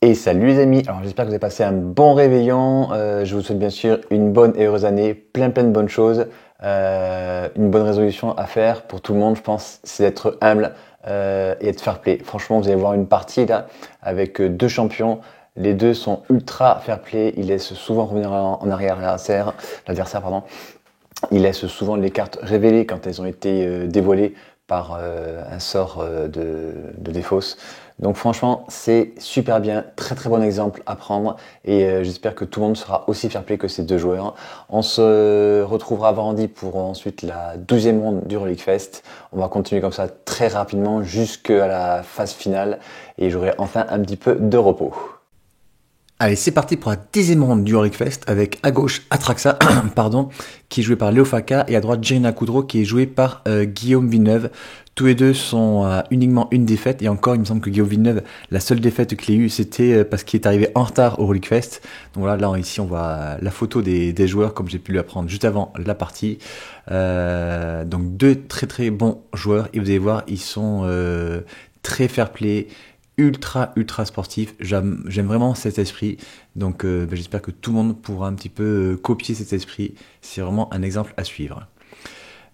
Et salut les amis, alors j'espère que vous avez passé un bon réveillon. Je vous souhaite bien sûr une bonne et heureuse année, plein de bonnes choses. Une bonne résolution à faire pour tout le monde, je pense, c'est d'être humble et être fair play. Franchement, vous allez voir une partie là avec deux champions. Les deux sont ultra fair play, ils laissent souvent revenir en arrière l'adversaire, pardon. Ils laissent souvent les cartes révélées quand elles ont été dévoilées par un sort de défausse. Donc franchement, c'est super bien, très bon exemple à prendre et j'espère que tout le monde sera aussi fair play que ces deux joueurs. On se retrouvera vendredi pour ensuite la 12e ronde du Relic Fest. On va continuer comme ça très rapidement jusqu'à la phase finale et j'aurai enfin un petit peu de repos. Allez, c'est parti pour la 10e ronde du Auric Fest avec à gauche Atraxa, pardon, qui est joué par Léo Faka et à droite Jirina Koudro qui est joué par Guillaume Villeneuve. Tous les deux sont uniquement une défaite et encore il me semble que Guillaume Villeneuve, la seule défaite qu'il ait eue c'était parce qu'il est arrivé en retard au Auric Fest. Donc voilà, là ici on voit la photo des joueurs comme j'ai pu lui apprendre juste avant la partie. Donc deux très bons joueurs et vous allez voir ils sont très fair play, ultra sportif. J'aime vraiment cet esprit. Donc j'espère que tout le monde pourra un petit peu copier cet esprit. C'est vraiment un exemple à suivre.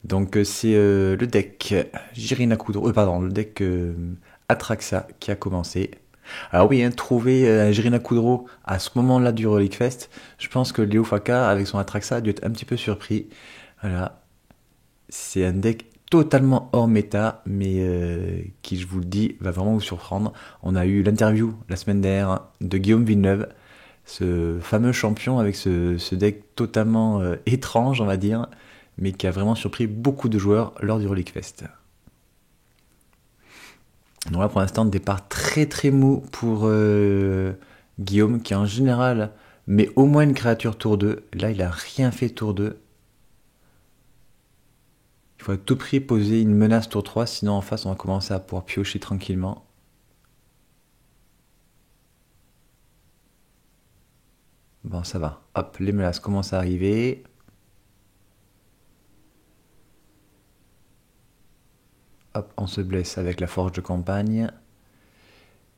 Donc c'est le deck Jirina Kudro, pardon, le deck Atraxa qui a commencé. Alors oui, hein, trouver Jirina Kudro à ce moment-là du Relic Fest, je pense que Léo Faka avec son Atraxa a dû être un petit peu surpris. Voilà, c'est un deck totalement hors méta, mais qui, je vous le dis, va vraiment vous surprendre. On a eu l'interview la semaine dernière de Guillaume Villeneuve, ce fameux champion avec ce deck totalement étrange, on va dire, mais qui a vraiment surpris beaucoup de joueurs lors du Relic Fest. Donc là, pour l'instant, départ très mou pour Guillaume, qui en général met au moins une créature tour 2. Là, il a rien fait tour 2. Il faut à tout prix poser une menace tour 3, sinon en face on va commencer à pouvoir piocher tranquillement. Bon, ça va. Hop, les menaces commencent à arriver. Hop, on se blesse avec la forge de campagne.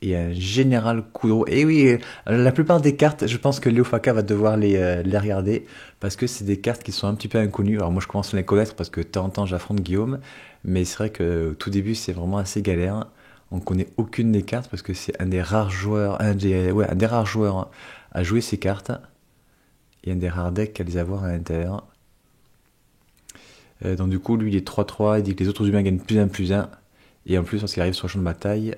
Et un général Kudro. Et oui, la plupart des cartes, je pense que Léo Faka va devoir les regarder parce que c'est des cartes qui sont un petit peu inconnues. Alors moi je commence à les connaître parce que de temps en temps j'affronte Guillaume, mais c'est vrai que au tout début c'est vraiment assez galère. On connaît aucune des cartes parce que c'est un des rares joueurs, un des rares joueurs à jouer ces cartes et un des rares decks à les avoir à l'intérieur. Donc du coup lui il est 3-3, il dit que les autres humains gagnent +1/+1 et en plus lorsqu'il arrive sur le champ de bataille,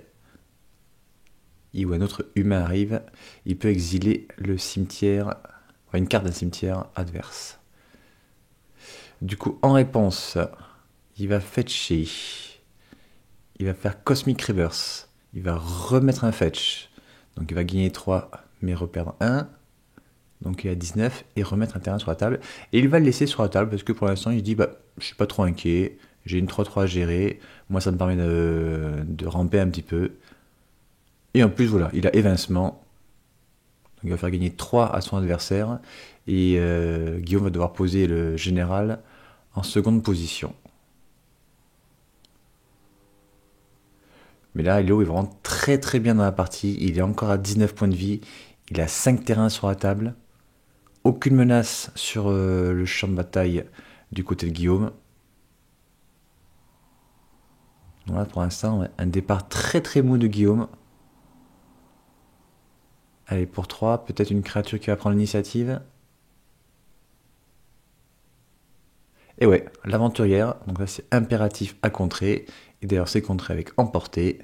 où un autre humain arrive, il peut exiler le cimetière, une carte d'un cimetière adverse. Du coup, en réponse, il va fetcher, il va faire Cosmic Reverse, il va remettre un fetch, donc il va gagner 3 mais reperdre 1, donc il a 19, et remettre un terrain sur la table, et il va le laisser sur la table parce que pour l'instant il se dit je suis pas trop inquiet, j'ai une 3-3 à gérer, moi ça me permet de ramper un petit peu. Et en plus, voilà, il a évincement. Donc il va faire gagner 3 à son adversaire. Et Guillaume va devoir poser le général en seconde position. Mais là, Léo est vraiment très bien dans la partie. Il est encore à 19 points de vie. Il a 5 terrains sur la table. Aucune menace sur le champ de bataille du côté de Guillaume. Donc là, pour l'instant, un départ très mou de Guillaume. Allez, pour 3, peut-être une créature qui va prendre l'initiative. Et ouais, l'aventurière, donc là c'est impératif à contrer. Et d'ailleurs c'est contré avec emporté.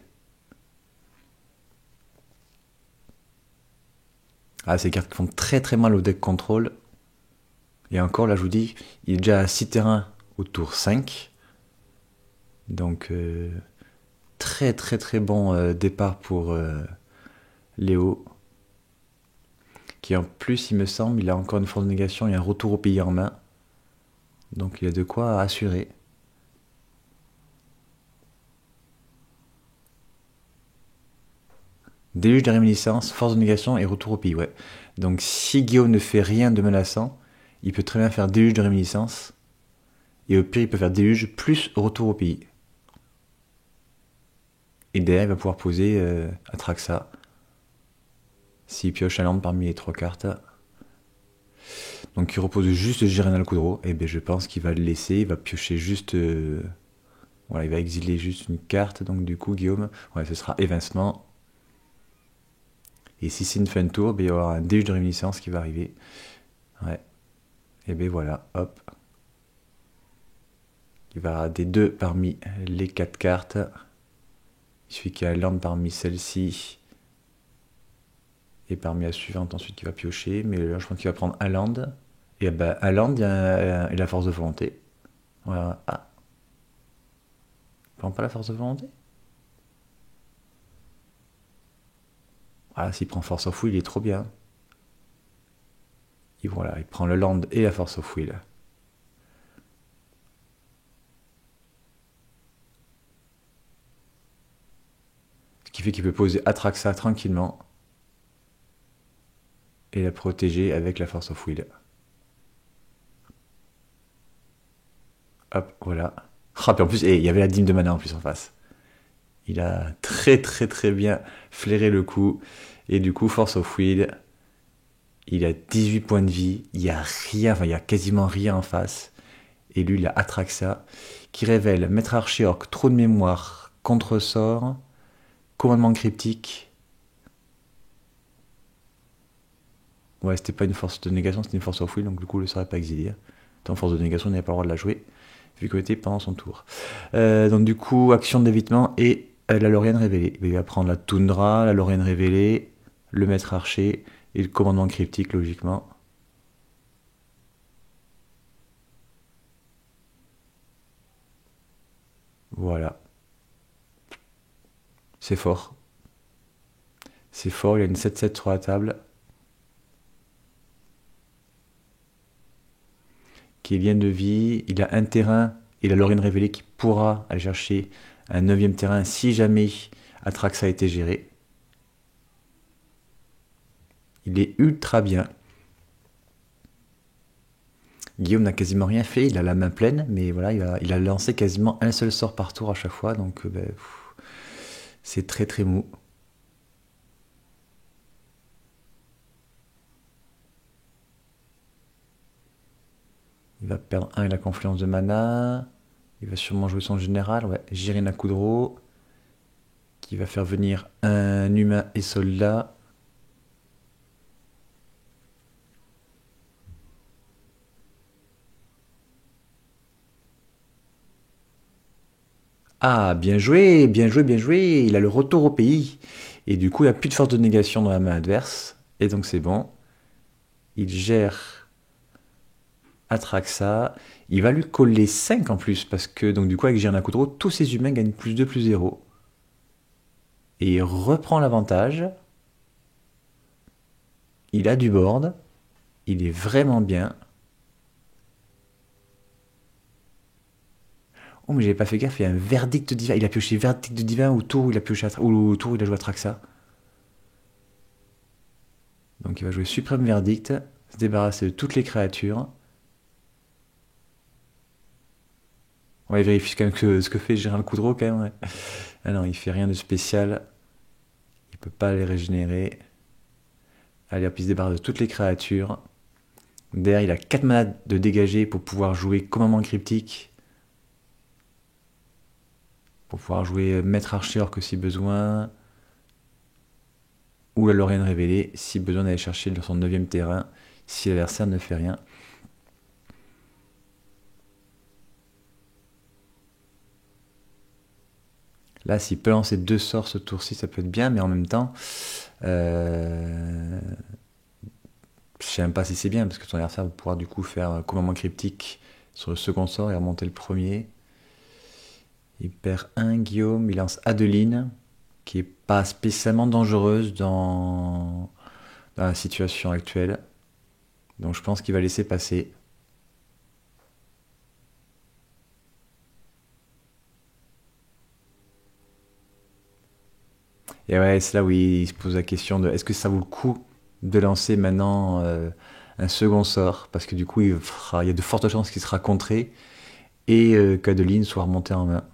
Ah, ces cartes qui font très mal au deck contrôle. Et encore là je vous dis, il est déjà à 6 terrains au tour 5. Donc très bon départ pour Léo. Qui en plus il me semble, il a encore une force de négation et un retour au pays en main. Donc il a de quoi assurer. Déluge de réminiscence, force de négation et retour au pays, ouais. Donc si Guillaume ne fait rien de menaçant, il peut très bien faire déluge de réminiscence. Et au pire, il peut faire déluge plus retour au pays. Et derrière, il va pouvoir poser Atraxa. s'il pioche un land parmi les 3 cartes. Donc il repose juste Girena Kudro, et bien je pense qu'il va le laisser, il va piocher juste... voilà, il va exiler juste une carte, donc du coup Guillaume, ouais, ce sera évincement. Et si c'est une fin de tour, ben, il y aura un déluge de réminiscence qui va arriver. Ouais. Et bien voilà, hop. Il va y avoir des 2 parmi les 4 cartes. Il suffit qu'il y ait un land parmi celle-ci. Et parmi la suivante ensuite qui va piocher. Mais là je pense qu'il va prendre un land. Et ben un land et la force de volonté. Voilà. Ah. Il prend pas la force de volonté? Ah, s'il prend force of will, il est trop bien. Et voilà, il prend le land et la force of will. Ce qui fait qu'il peut poser Atraxa tranquillement. Et la protéger avec la force of will. Hop, voilà. Ah, puis en plus, il y avait la dîme de mana en plus en face. Il a très très très bien flairé le coup. Et du coup, force of will, il a 18 points de vie. Il n'y a rien, enfin il y a quasiment rien en face. Et lui, il a Atraxa, qui révèle Maître Archéorc, trop de mémoire, contre-sort, commandement cryptique. Ouais, c'était pas une force de négation, c'était une force of will, donc du coup, le sort n'est pas exilé. Tant force de négation, on n'avait pas le droit de la jouer, vu qu'elle était pendant son tour. Donc du coup, action d'évitement et la Lauriane révélée. Il va prendre la Toundra, la Lauriane révélée, le Maître Archer et le commandement cryptique, logiquement. Voilà. C'est fort. C'est fort, il a une 7-7 sur la table. Qui est bien de vie. Il a un terrain et la Lauriane révélée qui pourra aller chercher un 9ème terrain si jamais Atraxa a été géré. Il est ultra bien. Guillaume n'a quasiment rien fait, il a la main pleine, mais voilà, il a lancé quasiment un seul sort par tour à chaque fois, donc c'est très très mou. Il va perdre 1 et la confluence de mana. Il va sûrement jouer son général, ouais, Girena Kudro, qui va faire venir un humain et soldat. Ah, bien joué, bien joué, bien joué. Il a le retour au pays. Et du coup, il n'y a plus de force de négation dans la main adverse. Et donc c'est bon. Il gère Atraxa. Il va lui coller 5 en plus. Parce que donc du coup, avec Girena Kudro, tous ses humains gagnent plus 2, plus 0. Et il reprend l'avantage. Il a du board. Il est vraiment bien. Oh, mais j'avais pas fait gaffe, il y a un verdict divin. Il a pioché verdict divin au tour où il a pioché ou au tour où il a joué Atraxa. Donc il va jouer suprême verdict, se débarrasser de toutes les créatures. On va vérifier quand même ce que fait Gérald Coudreau quand même. Ouais. Ah non, il fait rien de spécial. Il peut pas les régénérer. Allez hop, il se débarrasse de toutes les créatures. Derrière, il a 4 mana de dégager pour pouvoir jouer commandement cryptique. Pour pouvoir jouer Maître Archéorc si besoin. Ou la Lauriane révélée si besoin d'aller chercher son 9ème terrain si l'adversaire ne fait rien. Là, s'il peut lancer 2 sorts ce tour-ci, ça peut être bien, mais en même temps, je sais même pas si c'est bien, parce que ton adversaire va pouvoir du coup faire un commandement cryptique sur le second sort et remonter le premier. Il perd 1 Guillaume, il lance Adeline, qui est pas spécialement dangereuse dans la situation actuelle. Donc je pense qu'il va laisser passer. Et ouais, c'est là où il se pose la question de est-ce que ça vaut le coup de lancer maintenant un second sort, parce que du coup il y a de fortes chances qu'il sera contré et qu'Adeline soit remontée en main.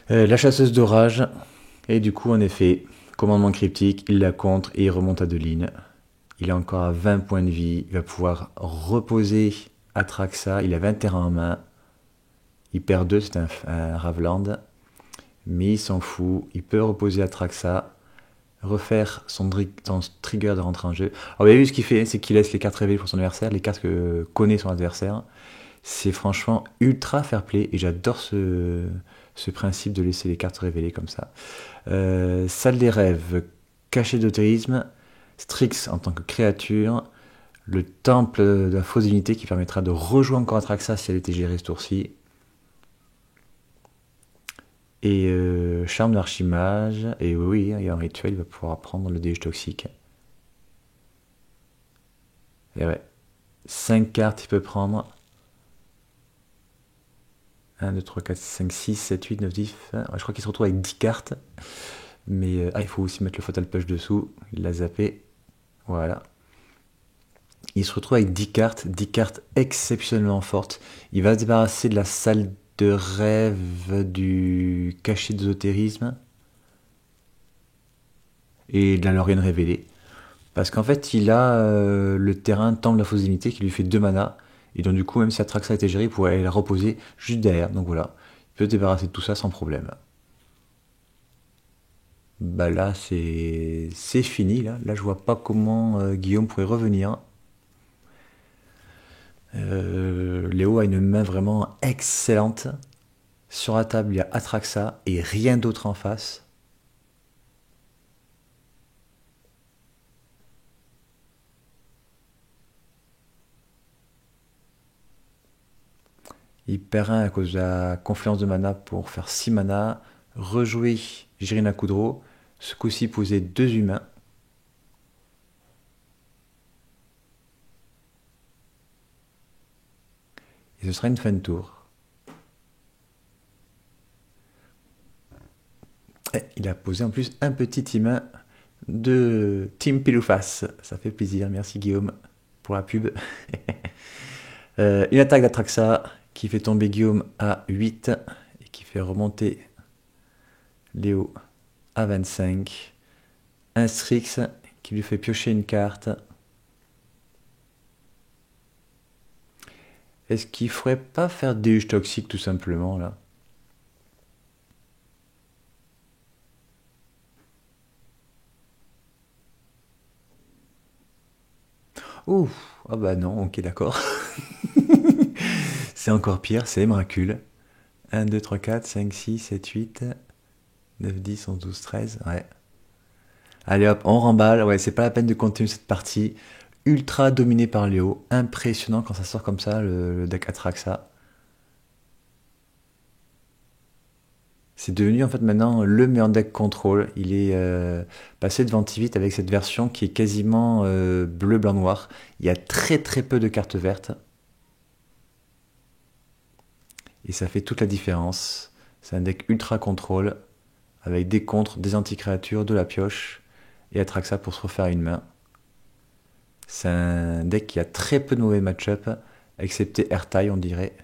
La chasseuse d'orage. Et du coup, en effet, commandement cryptique, il la contre et il remonte à 2 lignes. Il est encore à 20 points de vie. Il va pouvoir reposer Atraxa. Il a 20 terrains en main. Il perd 2, c'est un Ravland. Mais il s'en fout. Il peut reposer Atraxa. Refaire son trigger de rentrer en jeu. Alors, vous avez vu ce qu'il fait, c'est qu'il laisse les cartes révélées pour son adversaire, les cartes que connaît son adversaire. C'est franchement ultra fair play et j'adore ce principe de laisser les cartes révélées comme ça. Salle des rêves, cachet d'ésotérisme, Strix en tant que créature, le temple de la fausse divinité qui permettra de rejouer encore Atraxa si elle était gérée ce tour-ci. Et charme d'archimage, et oui, il y a un rituel, il va pouvoir prendre le déluge toxique. Et ouais, 5 cartes il peut prendre. 1, 2, 3, 4, 5, 6, 7, 8, 9, 10. Ouais, je crois qu'il se retrouve avec 10 cartes. Mais il faut aussi mettre le Fatal Push dessous. Il l'a zappé. Voilà. Il se retrouve avec 10 cartes exceptionnellement fortes. Il va se débarrasser de la salle de rêve, du cachet d'ésotérisme et de la Lorienne révélée. Parce qu'en fait, il a le terrain Temple de la fausse divinité qui lui fait 2 mana. Et donc, du coup, même si Atraxa était gérée, il pourrait aller la reposer juste derrière. Donc voilà, il peut se débarrasser de tout ça sans problème. Bah là, c'est fini. Là, je vois pas comment Guillaume pourrait revenir. Léo a une main vraiment excellente. Sur la table, il y a Atraxa et rien d'autre en face. Il perd un à cause de la confluence de mana pour faire 6 mana. Rejouer Jirina Kudro. Ce coup-ci, poser 2 humains. Et ce sera une fin de tour. Et il a posé en plus un petit humain de Team Pilouface. Ça fait plaisir. Merci Guillaume pour la pub. Une attaque d'Atraxa qui fait tomber Guillaume à 8 et qui fait remonter Léo à 25. Un Strix qui lui fait piocher une carte. Est-ce qu'il faudrait pas faire des déluge toxique tout simplement là? Ouh, ah bah non, ok d'accord. C'est encore pire, c'est Emrakul. 1, 2, 3, 4, 5, 6, 7, 8, 9, 10, 11, 12, 13, ouais. Allez hop, on remballe, ouais, c'est pas la peine de continuer cette partie. Ultra dominé par Léo, impressionnant quand ça sort comme ça, le deck Atraxa. C'est devenu en fait maintenant le meilleur deck contrôle. Il est passé devant Tivit avec cette version qui est quasiment bleu, blanc, noir. Il y a très très peu de cartes vertes. Et ça fait toute la différence. C'est un deck ultra contrôle avec des contres, des anti-créatures, de la pioche et Atraxa pour se refaire une main. C'est un deck qui a très peu de mauvais match-up, excepté Airtile on dirait.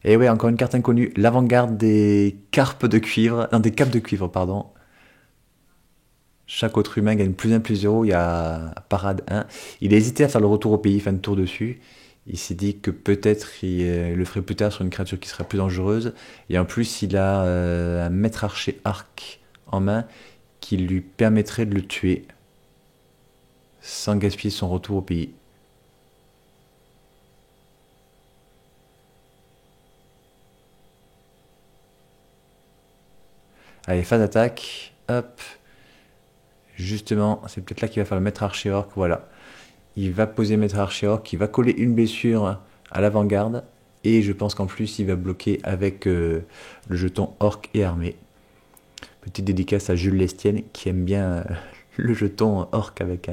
Et ouais, encore une carte inconnue, l'avant-garde des carpes de cuivre, non des capes de cuivre, pardon. Chaque autre humain gagne plus 1, plus 0, il y a parade 1. Il a hésité à faire le retour au pays, fin de tour dessus. Il s'est dit que peut-être il le ferait plus tard sur une créature qui serait plus dangereuse. Et en plus, il a un maître archer arc en main qui lui permettrait de le tuer sans gaspiller son retour au pays. Allez, phase d'attaque. Hop. Justement, c'est peut-être là qu'il va faire le maître archer orc. Voilà. Il va poser maître archer orc, il va coller une blessure à l'avant-garde. Et je pense qu'en plus, il va bloquer avec le jeton orc et armée. Petite dédicace à Jules Lestienne qui aime bien le jeton orc avec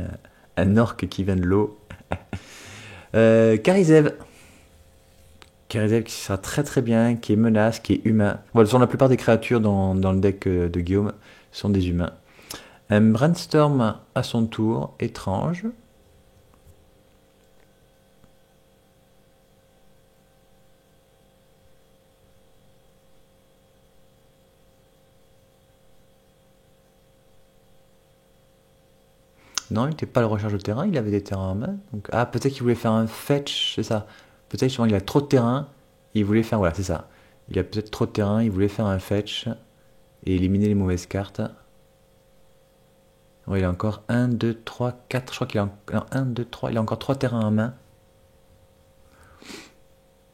un orc qui vient de l'eau. Karizev. Karizev qui sera très très bien, qui est menace, qui est humain. Voilà, la plupart des créatures dans le deck de Guillaume sont des humains. Un brainstorm à son tour, étrange. Non, il n'était pas à la recherche de terrain, il avait des terrains en main. Donc, ah, peut-être qu'il voulait faire un fetch, c'est ça. Peut-être justement il a trop de terrain, il voulait faire, voilà, c'est ça. Il a peut-être trop de terrain, il voulait faire un fetch et éliminer les mauvaises cartes. Ouais, il a encore 1, 2, 3, 4, je crois qu'il a 1, 2, 3, il a encore 3 terrains en main.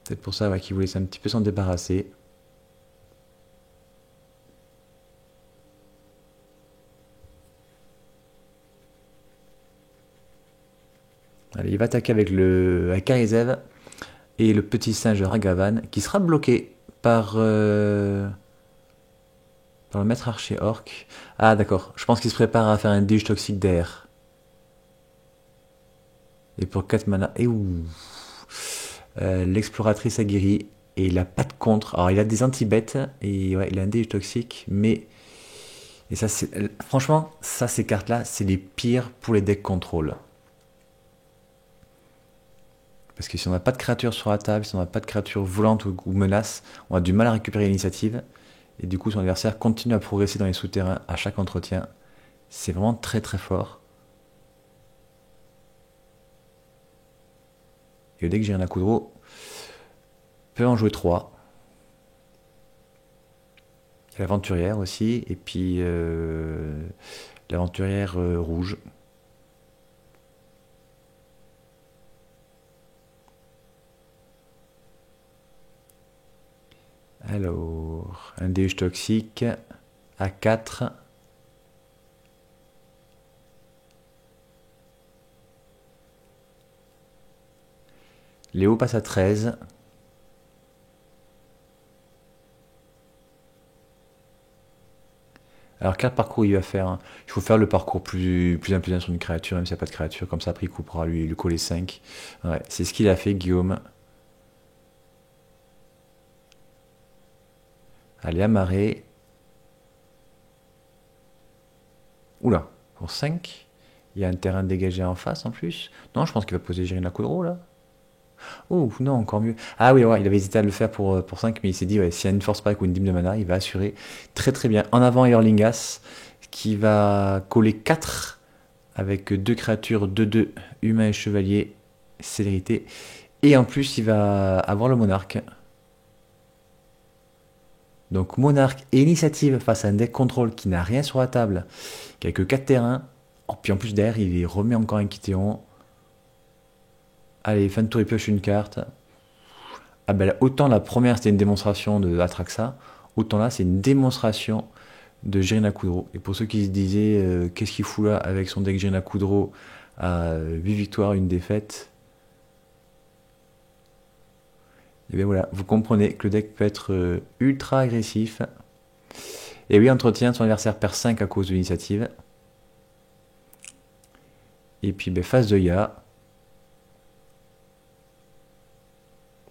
C'est pour ça ouais, qu'il voulait un petit peu s'en débarrasser. Allez, il va attaquer avec le Kaizev et le petit singe Ragavan qui sera bloqué par le maître archer orc. Ah d'accord, je pense qu'il se prépare à faire un dige toxique d'air. Et pour 4 mana, et ouh, l'exploratrice aguerrie et il a pas de contre. Alors il a des anti-bêtes et ouais, il a un dige toxique, mais et ça c'est franchement ça ces cartes là c'est les pires pour les decks contrôle. Parce que si on n'a pas de créatures sur la table, si on n'a pas de créatures volantes ou menaces, on a du mal à récupérer l'initiative. Et du coup, son adversaire continue à progresser dans les souterrains à chaque entretien. C'est vraiment très très fort. Et le deck Jirina Kudro peut en jouer 3. Il y a l'aventurière aussi, et puis l'aventurière rouge. Alors, un déluge toxique à 4. Léo passe à 13. Alors quel parcours il va faire hein. Il faut faire le parcours plus imposant sur une créature, même s'il n'y a pas de créature, comme ça après il coupera lui coller 5. Ouais, c'est ce qu'il a fait Guillaume. Allez, amarré. Oula, pour 5. Il y a un terrain dégagé en face en plus. Non, je pense qu'il va poser Jirina Kudro là. Oh non, encore mieux. Ah oui, ouais, il avait hésité à le faire pour 5, mais il s'est dit, ouais, s'il y a une force spike ou une dîme de mana, il va assurer très très bien. En avant, Eorlingas, qui va coller 4 avec 2 créatures 2-2, humain et chevalier, célérité. Et en plus, il va avoir le monarque. Donc monarque et initiative face à un deck contrôle qui n'a rien sur la table, qui a que 4 terrains. Oh, puis en plus derrière, il remet encore un Kitéon. Allez, fin de tour, il pioche une carte. Ah ben là, autant la première c'était une démonstration de Atraxa, autant là c'est une démonstration de Jirina Kudro. Et pour ceux qui se disaient qu'est-ce qu'il fout là avec son deck Jirina Kudro à 8 victoires, une défaite, et bien voilà, vous comprenez que le deck peut être ultra agressif. Et oui, entretien, son adversaire perd 5 à cause de l'initiative. Et puis ben, face de Ya.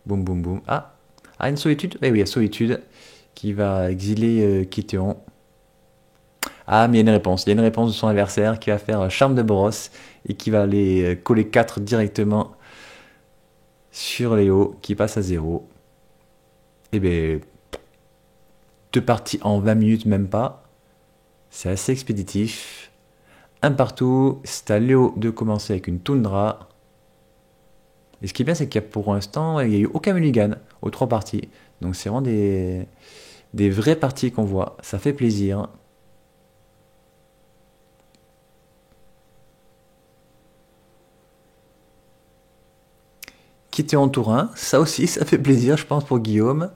Boum boum boum. Ah, une solitude. Eh oui, il y a solitude qui va exiler Kitéon. Ah, mais il y a une réponse. Il y a une réponse de son adversaire qui va faire charme de brosse et qui va aller coller 4 directement sur Léo qui passe à 0. Et bien, 2 parties en 20 minutes, même pas. C'est assez expéditif. Un partout. C'est à Léo de commencer avec une toundra. Et ce qui est bien, c'est qu'il y a pour l'instant, il n'y a eu aucun mulligan aux 3 parties. Donc c'est vraiment des vraies parties qu'on voit. Ça fait plaisir. Quitter en tour 1, ça aussi, ça fait plaisir, je pense, pour Guillaume.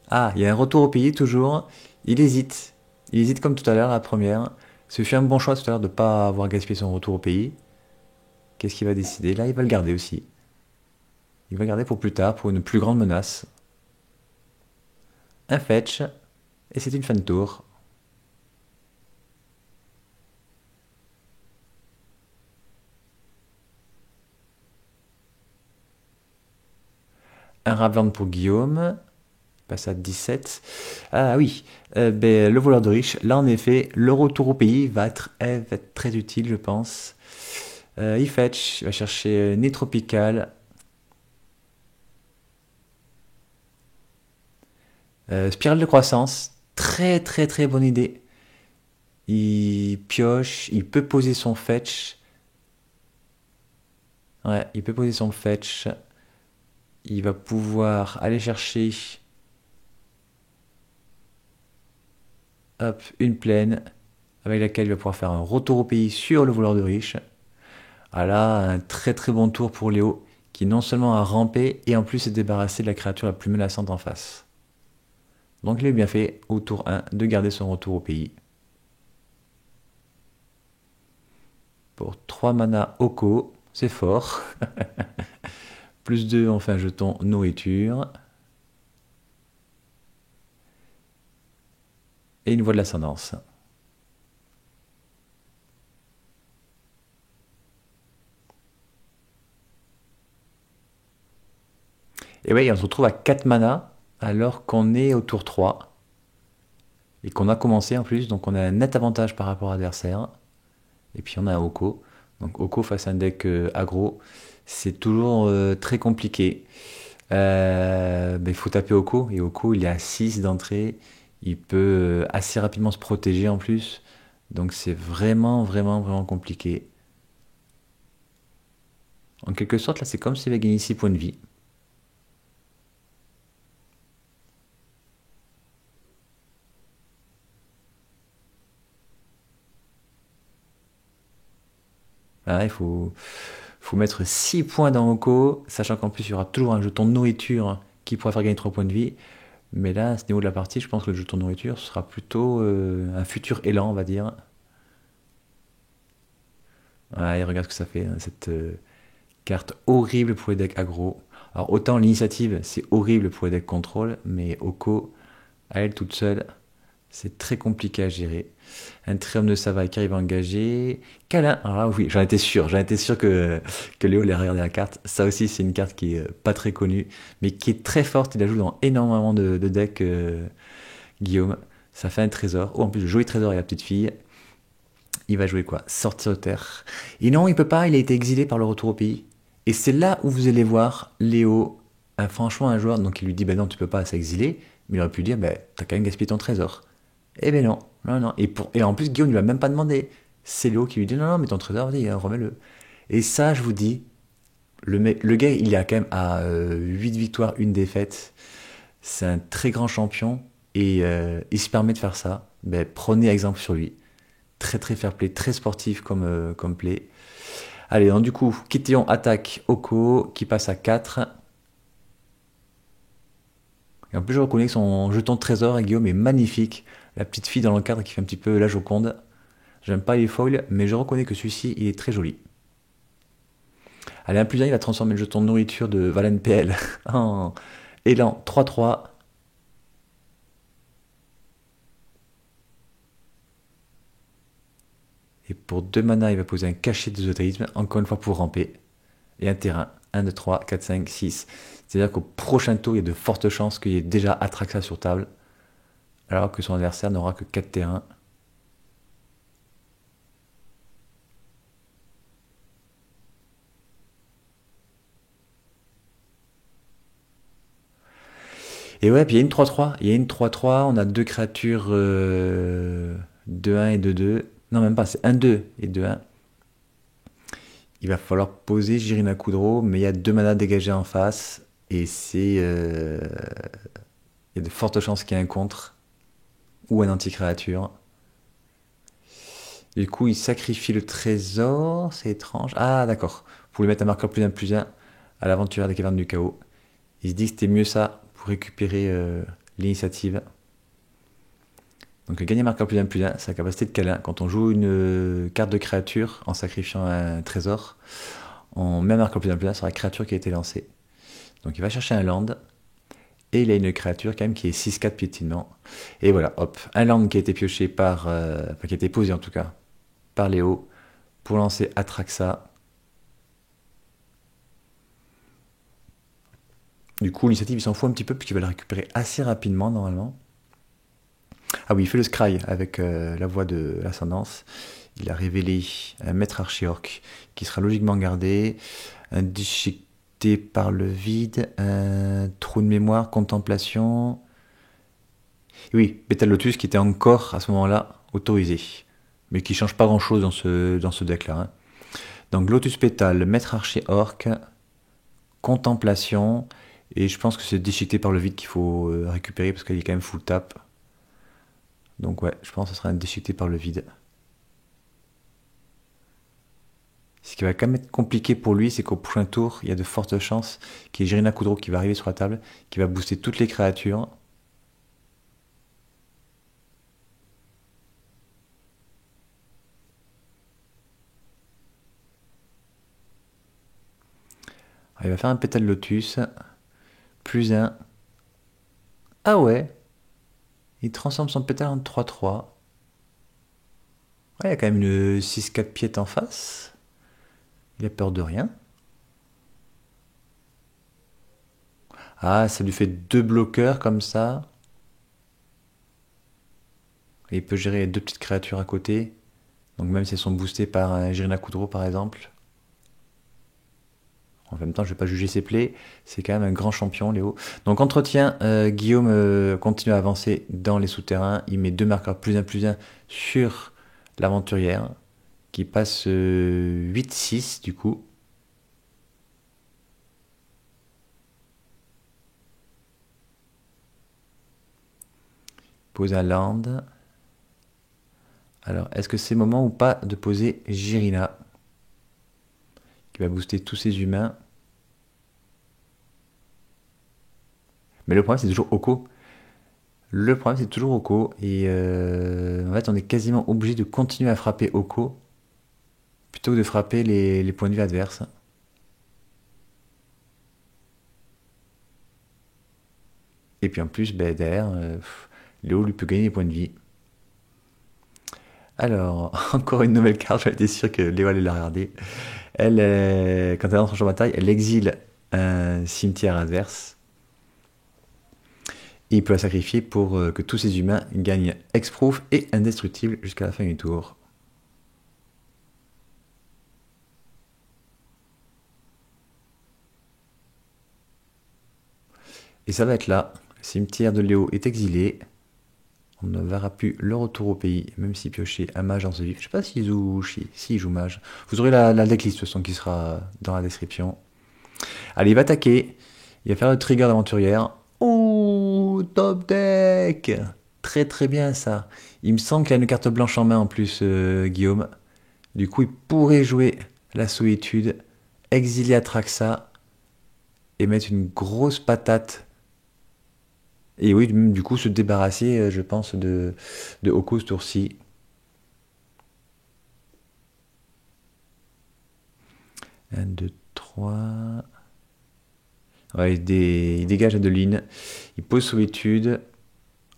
Ah, il y a un retour au pays, toujours. Il hésite. Il hésite comme tout à l'heure, à la première. Ce fut un bon choix tout à l'heure de ne pas avoir gaspillé son retour au pays. Qu'est-ce qu'il va décider? Là, il va le garder aussi. Il va le garder pour plus tard, pour une plus grande menace. Un fetch. Et c'est une fin de tour. Un Ravland pour Guillaume. Passe à 17. Ah oui, ben, le voleur de riche. Là, en effet, le retour au pays va être très utile, je pense. Il fetch, il va chercher Nid Tropical. Spirale de croissance. Très très très bonne idée. Il pioche, il peut poser son fetch. Ouais, il peut poser son fetch. Il va pouvoir aller chercher, hop, une plaine avec laquelle il va pouvoir faire un retour au pays sur le voleur de riche. Ah là, un très très bon tour pour Léo, qui non seulement a rampé et en plus s'est débarrassé de la créature la plus menaçante en face. Donc il est bien fait au tour 1 de garder son retour au pays. Pour 3 mana Oko, c'est fort. Plus 2, enfin jeton nourriture. Et une voie de l'ascendance. Et ouais, on se retrouve à 4 mana alors qu'on est au tour 3. Et qu'on a commencé en plus, donc on a un net avantage par rapport à l'adversaire. Et puis on a Oko. Donc Oko face à un deck aggro, c'est toujours très compliqué. Il faut taper Oko, et Oko il est à 6 d'entrée. Il peut assez rapidement se protéger en plus. Donc c'est vraiment, vraiment, vraiment compliqué. En quelque sorte, là c'est comme s'il avait gagné 6 points de vie. Voilà, faut mettre 6 points dans Oko, sachant qu'en plus il y aura toujours un jeton de nourriture qui pourra faire gagner 3 points de vie. Mais là, à ce niveau de la partie, je pense que le jeton de nourriture sera plutôt un futur élan, on va dire. Ouais, regarde ce que ça fait, hein, cette carte horrible pour les decks aggro. Alors autant l'initiative, c'est horrible pour les decks contrôle, mais Oko, à elle toute seule, c'est très compliqué à gérer. Un Triumph de Savaille qui arrive à engager. Câlin. Alors là, oui, j'en étais sûr que Léo allait regarder la carte. Ça aussi, c'est une carte qui est pas très connue, mais qui est très forte. Il la joue dans énormément de decks, Guillaume. Ça fait un trésor. Oh, en plus, jouer trésor et la petite fille. Il va jouer quoi? Sortir de terre. Et non, il peut pas, il a été exilé par le retour au pays. Et c'est là où vous allez voir Léo, franchement, un joueur, donc il lui dit, ben non, tu peux pas s'exiler. Mais il aurait pu dire, ben, t'as quand même gaspillé ton trésor. Eh ben non, non, non. Et en plus, Guillaume ne lui a même pas demandé. C'est Léo qui lui dit, non, non, mais ton trésor, vas-y, remets-le. Et ça, je vous dis, le gars, il est quand même à 8 victoires, une défaite. C'est un très grand champion. Et il se permet de faire ça. Ben, prenez exemple sur lui. Très très fair play, très sportif comme play. Allez, donc du coup, Kitéon attaque Oko, qui passe à 4. Et en plus, je reconnais que son jeton de trésor, et Guillaume, est magnifique. La petite fille dans l'encadre qui fait un petit peu la Joconde. J'aime pas les foils, mais je reconnais que celui-ci, il est très joli. Allez, un plus 1, il va transformer le jeton de nourriture de Valen PL en élan 3-3. Et pour 2 mana, il va poser un cachet d'ésothérisme, encore une fois pour ramper. Et un terrain. 1, 2, 3, 4, 5, 6. C'est-à-dire qu'au prochain tour, il y a de fortes chances qu'il y ait déjà Atraxa sur table. Alors que son adversaire n'aura que 4 terrains. Et ouais, puis il y a une 3-3. Il y a une 3-3. On a deux créatures 2-1 et 2-2. Non, même pas, c'est 1-2 et 2-1. Il va falloir poser Jirina Kudro, mais il y a 2 manas dégagés en face. Et c'est. Il y a de fortes chances qu'il y ait un contre ou un anti-créature. Du coup, il sacrifie le trésor, c'est étrange. Ah, d'accord. Pour lui mettre un marqueur plus un à l'aventurière des cavernes du chaos. Il se dit que c'était mieux ça pour récupérer l'initiative. Donc gagner un marqueur plus un, c'est la capacité de câlin. Quand on joue une carte de créature en sacrifiant un trésor, on met un marqueur plus un sur la créature qui a été lancée. Donc il va chercher un land. Et il a une créature quand même qui est 6-4 piétinement. Et voilà, hop, un land qui a été pioché par... enfin qui a été posé en tout cas, par Léo, pour lancer Atraxa. Du coup, l'initiative, il s'en fout un petit peu, puisqu'il va le récupérer assez rapidement, normalement. Ah oui, il fait le scry avec la voix de l'ascendance. Il a révélé un maître archéorc qui sera logiquement gardé, un déchiqueté par le vide, un trou de mémoire, contemplation. Et oui, Pétale Lotus qui était encore à ce moment-là autorisé. mais qui change pas grand-chose dans ce deck-là. Hein. Donc Lotus Pétale, Maître Archer Orc, Contemplation, et je pense que c'est Déchiqueté par le vide qu'il faut récupérer parce qu'il est quand même full tap. Donc ouais, je pense que ce sera un Déchiqueté par le vide. Ce qui va quand même être compliqué pour lui, c'est qu'au prochain tour, il y a de fortes chances qu'il y ait Jirina Kudro qui va arriver sur la table, qui va booster toutes les créatures. Alors, il va faire un pétale lotus, plus un. Ah ouais, il transforme son pétale en 3-3. Ouais, il y a quand même une 6-4 piète en face. Il a peur de rien. Ah, ça lui fait 2 bloqueurs comme ça. Et il peut gérer 2 petites créatures à côté. Donc même si elles sont boostées par un Jirina Kudro par exemple. En même temps, je ne vais pas juger ses plays. C'est quand même un grand champion, Léo. Donc entretien, Guillaume continue à avancer dans les souterrains. Il met 2 marqueurs plus un sur l'aventurière. Qui passe 8-6 du coup. Pose un land. Alors, est-ce que c'est le moment ou pas de poser Jirina qui va booster tous ses humains. Mais le problème, c'est toujours Oko. Le problème, c'est toujours Oko. Et en fait, on est quasiment obligé de continuer à frapper Oko plutôt que de frapper les points de vue adverses. Et puis en plus, ben, derrière, Léo lui peut gagner des points de vie. Alors, encore une nouvelle carte, j'étais sûr que Léo allait la regarder. Elle, quand elle entre en champ de bataille, elle exile un cimetière adverse. Et il peut la sacrifier pour que tous ses humains gagnent Hexproof et Indestructible jusqu'à la fin du tour. Et ça va être là. Le cimetière de Léo est exilé. On ne verra plus le retour au pays, même si piocher un mage dans ce vif. Je sais pas s'il joue mage. Vous aurez la decklist de toute façon qui sera dans la description. Allez, il va attaquer. Il va faire le trigger d'aventurière. Oh, top deck. Très très bien ça. Il me semble qu'il a une carte blanche en main en plus, Guillaume. Du coup, il pourrait jouer la solitude, exiler Atraxa et mettre une grosse patate. Et oui, du coup, se débarrasser, je pense, de Oko ce tour-ci. 1, 2, 3. Ouais, il dégage Adeline. Il pose solitude.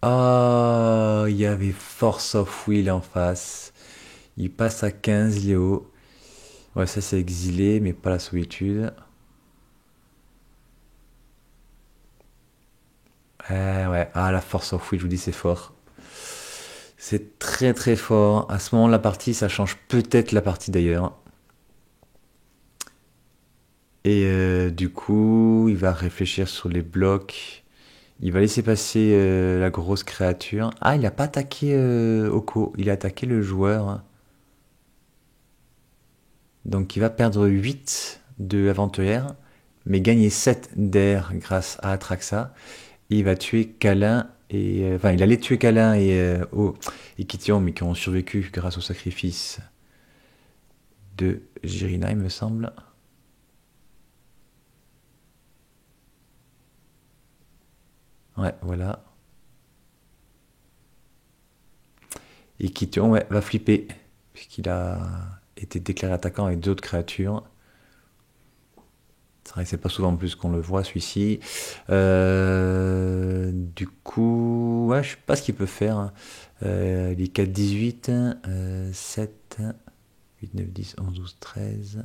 Ah, il y avait Force of Will en face. Il passe à 15, Léo. Ouais, ça c'est exilé, mais pas la solitude. Ouais. Ah, la Force of Will, je vous dis, c'est fort. C'est très très fort. À ce moment, la partie, ça change peut-être la partie d'ailleurs. Et du coup, il va réfléchir sur les blocs. Il va laisser passer la grosse créature. Ah, il n'a pas attaqué Oko. Il a attaqué le joueur. Donc il va perdre 8 de aventurière, mais gagner 7 d'air grâce à Atraxa. Et il va tuer Kalin et. Enfin, il allait tuer Kalin et Kition, mais qui ont survécu grâce au sacrifice de Jirina, il me semble. Ouais, voilà. Et Kition, ouais, va flipper, puisqu'il a été déclaré attaquant avec d'autres créatures. C'est vrai que c'est pas souvent en plus qu'on le voit celui-ci. Du coup, ouais, je sais pas ce qu'il peut faire. Hein. Il est 4-18, 7, 8, 9, 10, 11, 12, 13.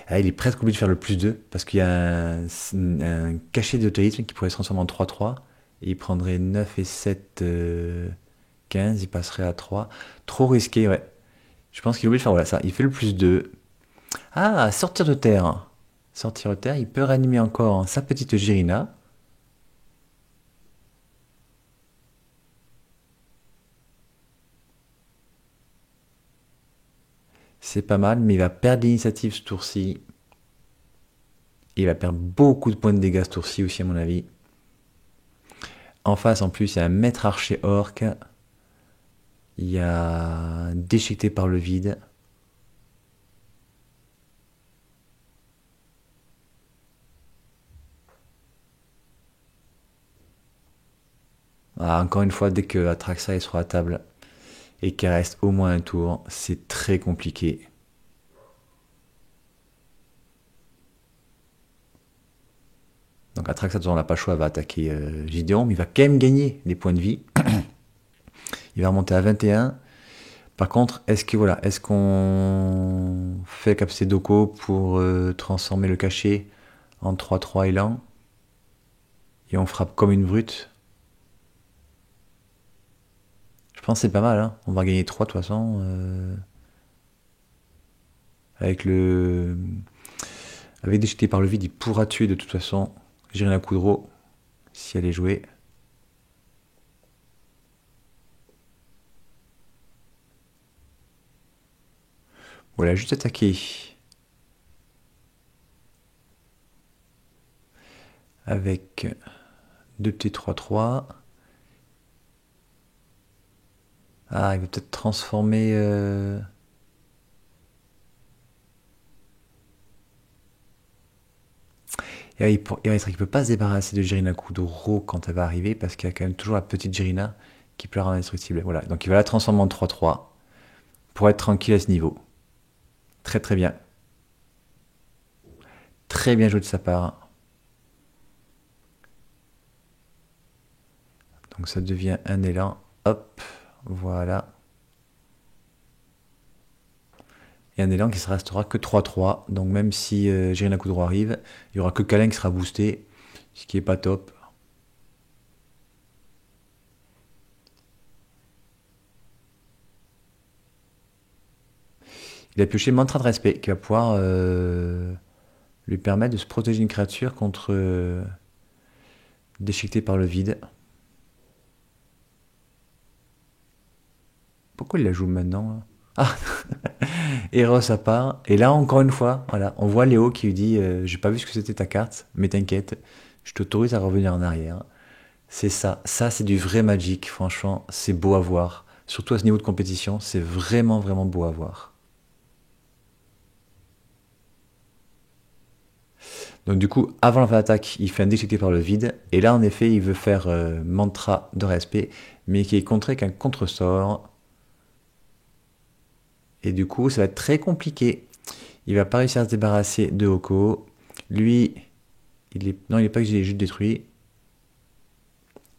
Ah, il est presque obligé de faire le plus 2 parce qu'il y a un cachet d'autorisme qui pourrait se transformer en 3-3. Et il prendrait 9 et 7, 15, il passerait à 3. Trop risqué, ouais. Je pense qu'il est obligé de faire voilà, ça. Il fait le plus 2. Ah, sortir de terre. Sortir de terre, il peut réanimer encore sa petite Jirina. C'est pas mal, mais il va perdre l'initiative ce tour-ci. Il va perdre beaucoup de points de dégâts ce tour-ci aussi, à mon avis. En face, en plus, il y a un maître archer orc. Il y a déchiqueté par le vide. Ah, encore une fois, dès que Atraxa est sur la table et qu'il reste au moins un tour, c'est très compliqué. Donc Atraxa, on n'a pas le choix, va attaquer Gideon, mais il va quand même gagner des points de vie. Il va remonter à 21. Par contre, est-ce qu'on fait la capacité d'Oko pour transformer le cachet en 3-3 élan et on frappe comme une brute? Je pense que c'est pas mal, hein. On va gagner 3 de toute façon. Avec déchiqueté par le vide, il pourra tuer de toute façon Jirina Kudro si elle est jouée. Voilà, juste attaqué avec 2 petits 3-3. Ah, il va peut-être transformer... Et il ne peut pas se débarrasser de Jirina Kudro quand elle va arriver, parce qu'il y a quand même toujours la petite Jirina qui peut la rendre indestructible. Voilà, donc il va la transformer en 3-3 pour être tranquille à ce niveau. Très très bien. Très bien joué de sa part. Donc ça devient un élan. Hop, voilà. Et un élan qui ne restera que 3-3. Donc même si Jirina Kudro arrive, il n'y aura que Kalin qui sera boosté, ce qui n'est pas top. Il a pioché le mantra de respect qui va pouvoir lui permettre de se protéger une créature contre déchiqueté par le vide. Pourquoi il la joue maintenant? Ah Eros à part. Et là, encore une fois, voilà, on voit Léo qui lui dit j'ai pas vu ce que c'était ta carte, mais t'inquiète, je t'autorise à revenir en arrière. C'est ça. Ça, c'est du vrai Magic. Franchement, c'est beau à voir. Surtout à ce niveau de compétition, c'est vraiment, vraiment beau à voir. Donc du coup, avant la fin d'attaque, il fait un déchiqueté par le vide. Et là, en effet, il veut faire mantra de respect, mais qui est contré qu'un contre-sort. Et du coup, ça va être très compliqué. Il va pas réussir à se débarrasser de Oko. Lui, non, il n'est pas que j'ai juste détruit.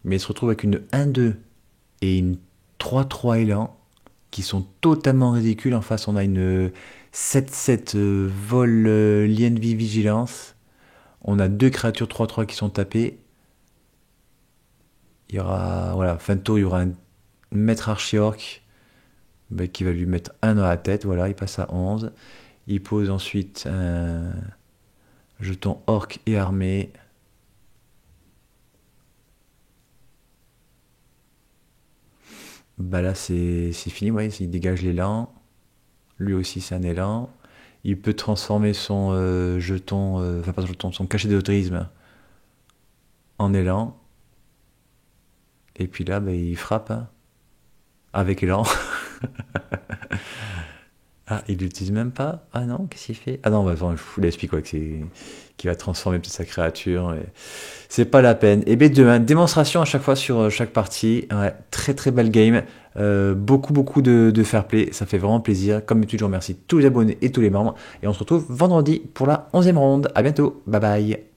Mais il se retrouve avec une 1-2 et une 3-3 élan qui sont totalement ridicules. En face, on a une 7-7 vol lien de vie vigilance. On a 2 créatures 3-3 qui sont tapées. Il y aura, voilà, fin de tour, il y aura un maître archiorc qui va lui mettre 1 dans la tête. Voilà, il passe à 11. Il pose ensuite un jeton orc et armée. Bah là, c'est fini, ouais, il dégage l'élan. Lui aussi, c'est un élan. Il peut transformer son jeton, enfin pas son jeton, son cachet d'autorisme en élan. Et puis là, bah, il frappe hein, avec élan. Ah, il l'utilise même pas? Ah non, qu'est-ce qu'il fait? Ah non, bah, attends, je vous l'explique quoi, qui va transformer peut-être sa créature. C'est pas la peine. Et B2, démonstration à chaque fois sur chaque partie. Ouais, très très belle game. Beaucoup beaucoup de fair play. Ça fait vraiment plaisir. Comme d'habitude, je remercie tous les abonnés et tous les membres. Et on se retrouve vendredi pour la 11e ronde. À bientôt. Bye bye.